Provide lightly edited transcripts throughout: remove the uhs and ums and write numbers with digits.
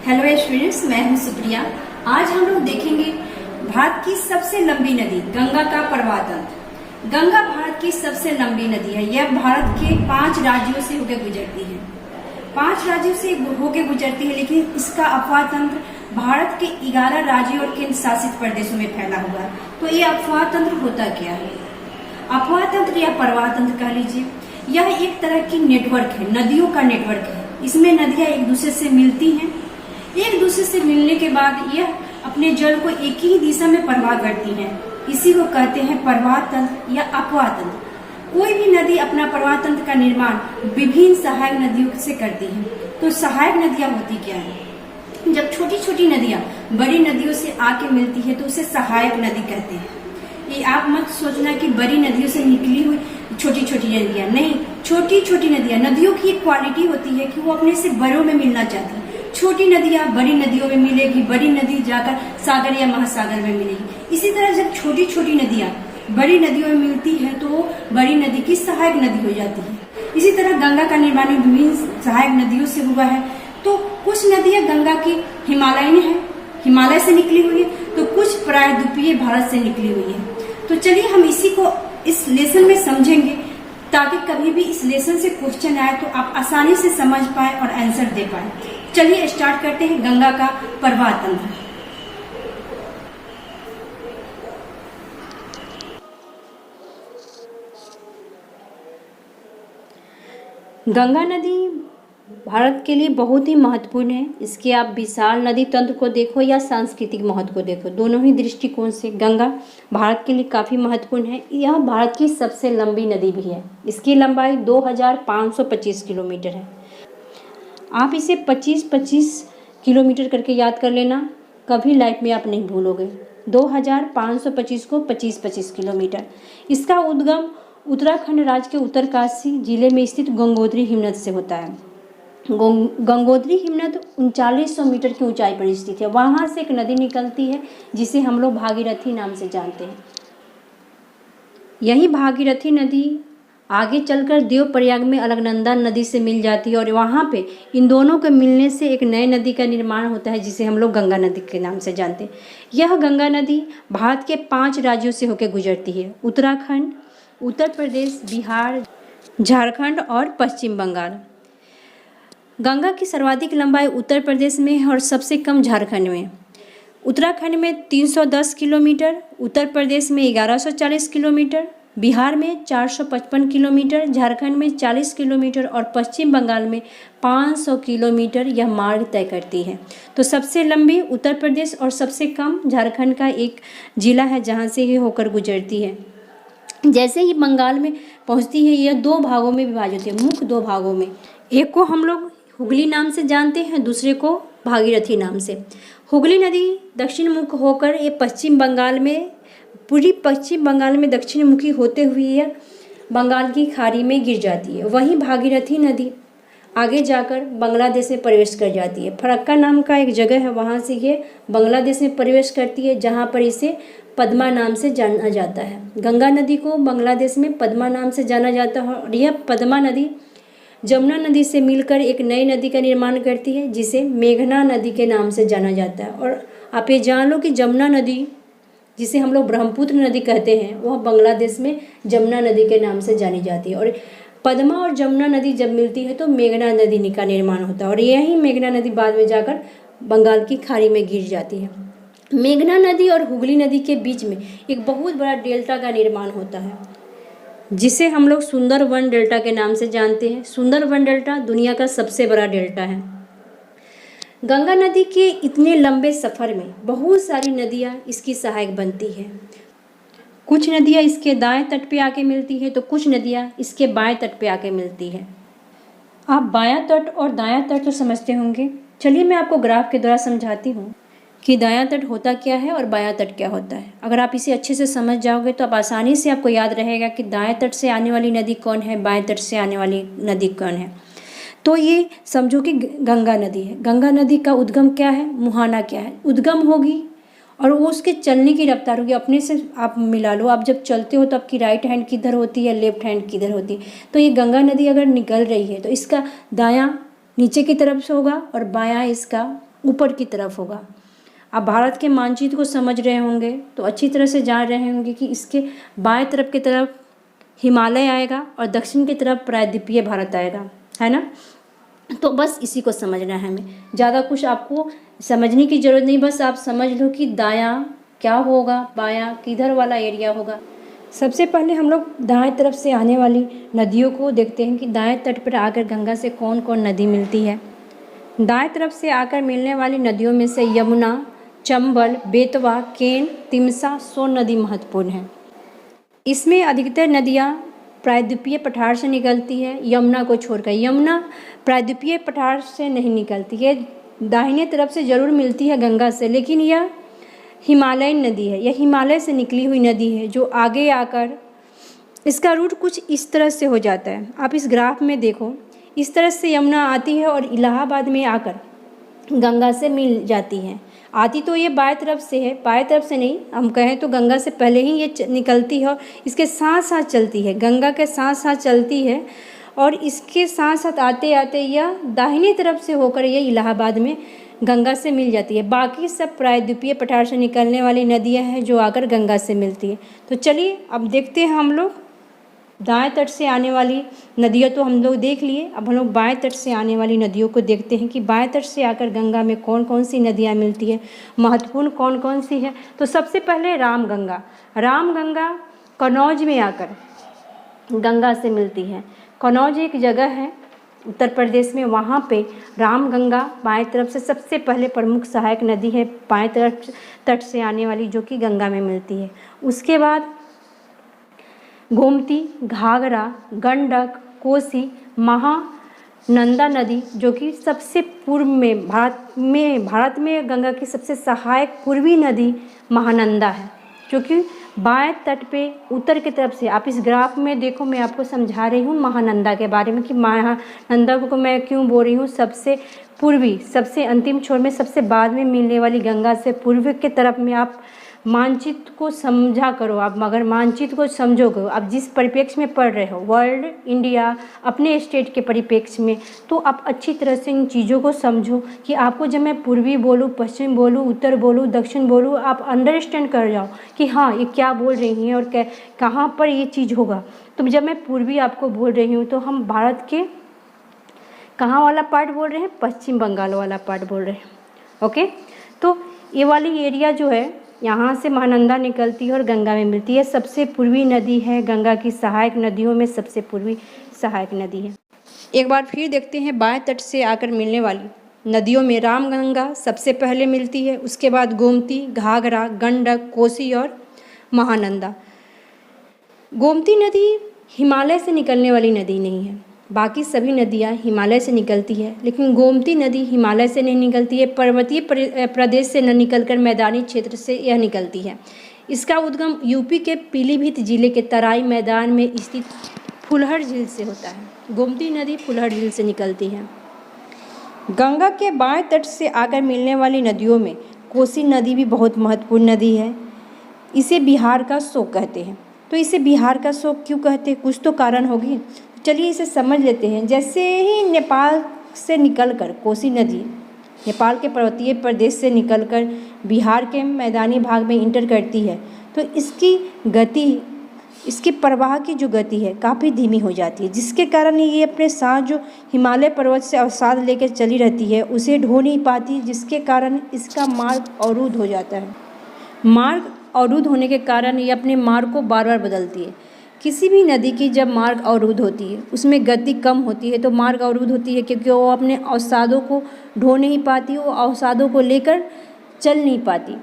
Hello students, मैं हूं सुप्रिया। आज हम लोग देखेंगे भारत की सबसे लंबी नदी गंगा का प्रवाह तंत्र। गंगा भारत की सबसे लंबी नदी है। यह भारत के 5 राज्यों से होकर गुजरती है। 5 राज्यों से होकर गुजरती है, लेकिन इसका अपवाह तंत्र भारत के 11 राज्यों और केंद्र शासित प्रदेशों में फैला हुआ है। तो ये अपवाह तंत्र होता क्या है? अपवाह तंत्र या प्रवाह तंत्र कह लीजिए, यह एक तरह की नेटवर्क है, नदियों का नेटवर्क है। इसमें नदियां एक दूसरे से मिलती हैं। एक दूसरे से मिलने के बाद यह अपने जल को एक ही दिशा में प्रवाह करती हैं। इसी को कहते हैं प्रवाह तंत्र या अपवाह तंत्र। कोई भी नदी अपना प्रवाह तंत्र का निर्माण विभिन्न सहायक नदियों से करती है। तो सहायक नदियां होती क्या है? जब छोटी छोटी नदियां बड़ी नदियों से आके मिलती है तो उसे सहायक नदी कहते हैं। ये आप मत सोचना कि बड़ी नदियों से निकली हुई छोटी छोटी नदियां, नहीं। छोटी छोटी नदियों की एक क्वालिटी होती है कि वो अपने से बड़ों में मिलना चाहती है। छोटी नदियां बड़ी नदियों में मिलेगी, बड़ी नदी जाकर सागर या महासागर में मिलेगी। इसी तरह जब छोटी छोटी नदियां बड़ी नदियों में मिलती है तो बड़ी नदी की सहायक नदी हो जाती है। इसी तरह गंगा का निर्माण विभिन्न सहायक नदियों से हुआ है। तो कुछ नदियां गंगा की हिमालयन है, हिमालय से निकली हुई है, तो कुछ प्रायद्वीपीय भारत से निकली हुई है। तो चलिए हम इसी को इस लेसन में समझेंगे, ताकि कभी भी इस लेसन से क्वेश्चन आए तो आप आसानी से समझ पाए और आंसर दे पाए। चलिए स्टार्ट करते हैं गंगा का प्रवाह तंत्र। गंगा नदी भारत के लिए बहुत ही महत्वपूर्ण है। इसके आप विशाल नदी तंत्र को देखो या सांस्कृतिक महत्व को देखो, दोनों ही दृष्टिकोण से गंगा भारत के लिए काफ़ी महत्वपूर्ण है। यह भारत की सबसे लंबी नदी भी है। इसकी लंबाई 2525 किलोमीटर है। आप इसे 25-25 किलोमीटर करके याद कर लेना, कभी लाइफ में आप नहीं भूलोगे। 2525 को 25-25 किलोमीटर। इसका उद्गम उत्तराखंड राज्य के उत्तरकाशी जिले में स्थित गंगोत्री हिमनद से होता है। गंगोत्री हिमनद 3900 मीटर की ऊंचाई पर स्थित है। वहाँ से एक नदी निकलती है जिसे हम लोग भागीरथी नाम से जानते हैं। यही भागीरथी नदी आगे चलकर देवप्रयाग में अलकनंदा नदी से मिल जाती है और वहाँ पे इन दोनों के मिलने से एक नई नदी का निर्माण होता है जिसे हम लोग गंगा नदी के नाम से जानते हैं। यह गंगा नदी भारत के 5 राज्यों से होकर गुजरती है: उत्तराखंड, उत्तर प्रदेश, बिहार, झारखंड और पश्चिम बंगाल। गंगा की सर्वाधिक लंबाई उत्तर प्रदेश में है और सबसे कम झारखंड में। उत्तराखंड में 310 किलोमीटर, उत्तर प्रदेश में 1140 किलोमीटर, बिहार में 455 किलोमीटर, झारखंड में 40 किलोमीटर और पश्चिम बंगाल में 500 किलोमीटर यह मार्ग तय करती है। तो सबसे लंबी उत्तर प्रदेश और सबसे कम झारखंड का एक जिला है जहाँ से ये होकर गुजरती है। जैसे ही बंगाल में पहुँचती है यह 2 भागों में विभाजित है, मुख्य 2 भागों में। एक को हम लोग हुगली नाम से जानते हैं, दूसरे को भागीरथी नाम से। हुगली नदी दक्षिण मुख होकर ये पश्चिम बंगाल में दक्षिण मुखी होते हुए यह बंगाल की खाड़ी में गिर जाती है। वहीं भागीरथी नदी आगे जाकर बांग्लादेश में प्रवेश कर जाती है। फरक्का नाम का एक जगह है, वहाँ से ये बांग्लादेश में प्रवेश करती है, जहाँ पर इसे पद्मा नाम से जाना जाता है। गंगा नदी को बांग्लादेश में पद्मा नाम से जाना जाता है और यह पद्मा नदी जमुना नदी से मिलकर एक नई नदी का निर्माण करती है जिसे मेघना नदी के नाम से जाना जाता है। और आप ये जान लो कि जमुना नदी, जिसे हम लोग ब्रह्मपुत्र नदी कहते हैं, वह बांग्लादेश में जमुना नदी के नाम से जानी जाती है। और पद्मा और जमुना नदी जब मिलती है तो मेघना नदी का निर्माण होता है और यही मेघना नदी बाद में जाकर बंगाल की खाड़ी में गिर जाती है। मेघना नदी और हुगली नदी के बीच में एक बहुत बड़ा डेल्टा का निर्माण होता है जिसे हम लोग सुंदरवन डेल्टा के नाम से जानते हैं। सुंदरवन डेल्टा दुनिया का सबसे बड़ा डेल्टा है। गंगा नदी के इतने लंबे सफ़र में बहुत सारी नदियाँ इसकी सहायक बनती है। कुछ नदियाँ इसके दाएं तट पे आके मिलती है तो कुछ नदियाँ इसके बाएं तट पे आके मिलती है। आप बायां तट और दायां तट तो समझते होंगे। चलिए मैं आपको ग्राफ के द्वारा समझाती हूँ कि दायां तट होता क्या है और बायां तट क्या होता है। अगर आप इसे अच्छे से समझ जाओगे तो आप आसानी से आपको याद रहेगा कि दाएं तट से आने वाली नदी कौन है, बाएं तट से आने वाली नदी कौन है। तो ये समझो कि गंगा नदी है। गंगा नदी का उद्गम क्या है, मुहाना क्या है। उद्गम होगी और वो उसके चलने की रफ्तार होगी। अपने से आप मिला लो, आप जब चलते हो तो आपकी राइट हैंड किधर होती है, लेफ्ट हैंड किधर होती है। तो ये गंगा नदी अगर निकल रही है तो इसका दायां नीचे की तरफ से होगा और बायां इसका ऊपर की तरफ होगा। आप भारत के मानचित्र को समझ रहे होंगे तो अच्छी तरह से जान रहे होंगे कि इसके बाएं तरफ की तरफ हिमालय आएगा और दक्षिण की तरफ प्रायद्वीपीय भारत आएगा, है ना। तो बस इसी को समझना है हमें, ज़्यादा कुछ आपको समझने की ज़रूरत नहीं, बस आप समझ लो कि दायां क्या होगा, बायां किधर वाला एरिया होगा। सबसे पहले हम लोग दाएं तरफ से आने वाली नदियों को देखते हैं कि दाएं तट पर आकर गंगा से कौन कौन नदी मिलती है। दाएं तरफ से आकर मिलने वाली नदियों में से यमुना, चंबल, बेतवा, केन, तिमसा, सोन नदी महत्वपूर्ण है। इसमें अधिकतर नदियाँ प्रायद्वीपीय पठार से निकलती है, यमुना को छोड़कर। यमुना प्रायद्वीपीय पठार से नहीं निकलती है, दाहिने तरफ से जरूर मिलती है गंगा से, लेकिन यह हिमालयन नदी है, यह हिमालय से निकली हुई नदी है जो आगे आकर इसका रूट कुछ इस तरह से हो जाता है। आप इस ग्राफ में देखो, इस तरह से यमुना आती है और इलाहाबाद में आकर गंगा से मिल जाती है। आती तो ये बाएं तरफ से है, बाएं तरफ से नहीं, हम कहें तो गंगा से पहले ही ये निकलती है और इसके साथ साथ चलती है, गंगा के साथ साथ चलती है और इसके साथ साथ आते आते यह दाहिनी तरफ से होकर ये इलाहाबाद में गंगा से मिल जाती है। बाकी सब प्रायद्वीपीय पठार से निकलने वाली नदियाँ हैं जो आकर गंगा से मिलती है। तो चलिए अब देखते हैं हम लोग दाएं तट से आने वाली नदियाँ तो हम लोग देख लिए, अब हम लोग बाएं तट से आने वाली नदियों को देखते हैं कि बाएं तट से आकर गंगा में कौन कौन सी नदियाँ मिलती है, महत्वपूर्ण कौन कौन सी है। तो सबसे पहले रामगंगा। रामगंगा कन्नौज में आकर गंगा से मिलती है। कन्नौज एक जगह है उत्तर प्रदेश में, वहाँ पे रामगंगा बाएं तरफ से सबसे पहले प्रमुख सहायक नदी है, बाएं तरफ तट से आने वाली, जो कि गंगा में मिलती है। उसके बाद गोमती, घाघरा, गंडक, कोसी, महानंदा नदी, जो कि सबसे पूर्व में भारत में गंगा की सबसे सहायक पूर्वी नदी महानंदा है, जो कि बाएं तट पे उत्तर की तरफ से। आप इस ग्राफ में देखो, मैं आपको समझा रही हूँ महानंदा के बारे में कि महानंदा को मैं क्यों बोल रही हूँ। सबसे पूर्वी, सबसे अंतिम छोर में, सबसे बाद में मिलने वाली गंगा से पूर्व के तरफ में आप मानचित्र को समझा करो। आप अगर मानचित्र को समझोगे, आप जिस परिप्रेक्ष्य में पढ़ रहे हो, वर्ल्ड, इंडिया, अपने स्टेट के परिप्रेक्ष्य में, तो आप अच्छी तरह से इन चीज़ों को समझो कि आपको जब मैं पूर्वी बोलूँ, पश्चिम बोलूँ, उत्तर बोलूँ, दक्षिण बोलूँ, आप अंडरस्टैंड कर जाओ कि हाँ ये क्या बोल रही हैं और कहाँ पर ये चीज़ होगा। तो जब मैं पूर्वी आपको बोल रही हूँ तो हम भारत के कहाँ वाला पार्ट बोल रहे हैं, पश्चिम बंगाल वाला पार्ट बोल रहे हैं। ओके, तो ये वाली एरिया जो है, यहाँ से महानंदा निकलती है और गंगा में मिलती है। सबसे पूर्वी नदी है, गंगा की सहायक नदियों में सबसे पूर्वी सहायक नदी है। एक बार फिर देखते हैं बाएं तट से आकर मिलने वाली नदियों में रामगंगा सबसे पहले मिलती है, उसके बाद गोमती, घाघरा, गंडक, कोसी और महानंदा। गोमती नदी हिमालय से निकलने वाली नदी नहीं है, बाकी सभी नदियाँ हिमालय से निकलती है, लेकिन गोमती नदी हिमालय से नहीं निकलती है, पर्वतीय प्रदेश से न निकलकर मैदानी क्षेत्र से यह निकलती है। इसका उद्गम यूपी के पीलीभीत जिले के तराई मैदान में स्थित फुलहर झील से होता है। गोमती नदी फुलहर झील से निकलती है। गंगा के बाएं तट से आकर मिलने वाली नदियों में कोसी नदी भी बहुत महत्वपूर्ण नदी है। इसे बिहार का शोक कहते हैं। तो इसे बिहार का शोक क्यों कहते हैं, कुछ तो कारण होगी। चलिए इसे समझ लेते हैं। जैसे ही नेपाल से निकलकर कोसी नदी नेपाल के पर्वतीय प्रदेश से निकलकर बिहार के मैदानी भाग में इंटर करती है, तो इसकी गति, इसके प्रवाह की जो गति है काफ़ी धीमी हो जाती है, जिसके कारण ये अपने साथ जो हिमालय पर्वत से अवसाद लेकर चली रहती है उसे ढो नहीं पाती, जिसके कारण इसका मार्ग अवरुद्ध हो जाता है। मार्ग अवरुद्ध होने के कारण ये अपने मार्ग को बार बार बदलती है। किसी भी नदी की जब मार्ग अवरुद्ध होती है, उसमें गति कम होती है, तो मार्ग अवरुद्ध होती है क्योंकि वो अपने अवसादों को ढो नहीं पाती, वो अवसादों को लेकर चल नहीं पाती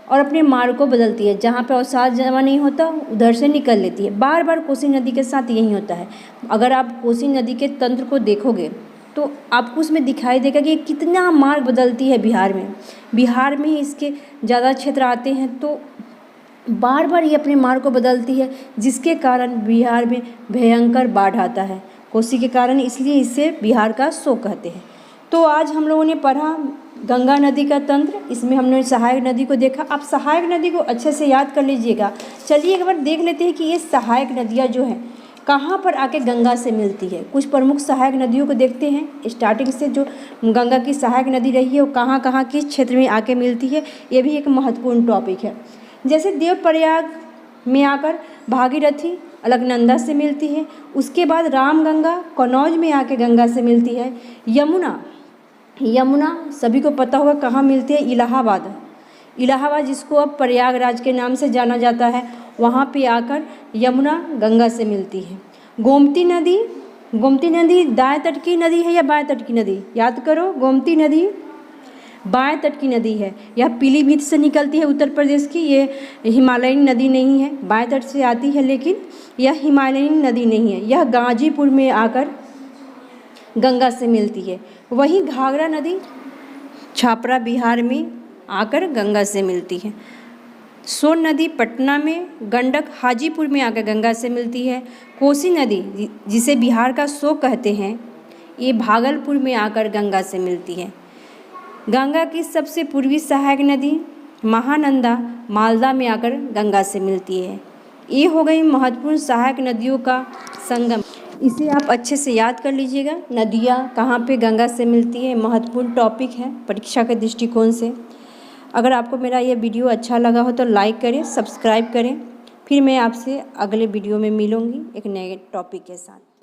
और अपने मार्ग को बदलती है। जहाँ पे अवसाद जमा नहीं होता उधर से निकल लेती है। बार बार कोसी नदी के साथ यही होता है। अगर आप कोसी नदी के तंत्र को देखोगे तो आपको उसमें दिखाई देगा कि कितना मार्ग बदलती है। बिहार में ही इसके ज़्यादा क्षेत्र आते हैं, तो बार बार ये अपने मार्ग को बदलती है, जिसके कारण बिहार में भयंकर बाढ़ आता है कोसी के कारण, इसलिए इसे बिहार का शोक कहते हैं। तो आज हम लोगों ने पढ़ा गंगा नदी का तंत्र, इसमें हमने सहायक नदी को देखा। आप सहायक नदी को अच्छे से याद कर लीजिएगा। चलिए एक बार देख लेते हैं कि ये सहायक नदियाँ जो हैं कहाँ पर आके गंगा से मिलती है। कुछ प्रमुख सहायक नदियों को देखते हैं। स्टार्टिंग से जो गंगा की सहायक नदी रही है वो कहाँ कहाँ किस क्षेत्र में आके मिलती है, ये भी एक महत्वपूर्ण टॉपिक है। जैसे देवप्रयाग में आकर भागीरथी अलकनंदा से मिलती है। उसके बाद रामगंगा कन्नौज में आके गंगा से मिलती है। यमुना सभी को पता होगा कहाँ मिलती है, इलाहाबाद जिसको अब प्रयागराज के नाम से जाना जाता है, वहाँ पे आकर यमुना गंगा से मिलती है। गोमती नदी दाएं तट की नदी है या बाएं तट की नदी, याद करो। गोमती नदी बाएं तट की नदी है। यह पीलीभीत से निकलती है उत्तर प्रदेश की। ये हिमालयन नदी नहीं है, बाएं तट से आती है लेकिन यह हिमालयन नदी नहीं है। यह गाजीपुर में आकर गंगा से मिलती है। वहीं घाघरा नदी छापरा बिहार में आकर गंगा से मिलती है। सोन नदी पटना में, गंडक हाजीपुर में आकर गंगा से मिलती है। कोसी नदी जिसे बिहार का सो कहते हैं, ये भागलपुर में आकर गंगा से मिलती है। गंगा की सबसे पूर्वी सहायक नदी महानंदा मालदा में आकर गंगा से मिलती है। ये हो गई महत्वपूर्ण सहायक नदियों का संगम। इसे आप अच्छे से याद कर लीजिएगा, नदियाँ कहाँ पे गंगा से मिलती है, महत्वपूर्ण टॉपिक है परीक्षा के दृष्टिकोण से। अगर आपको मेरा ये वीडियो अच्छा लगा हो तो लाइक करें, सब्सक्राइब करें। फिर मैं आपसे अगले वीडियो में मिलूँगी एक नए टॉपिक के साथ।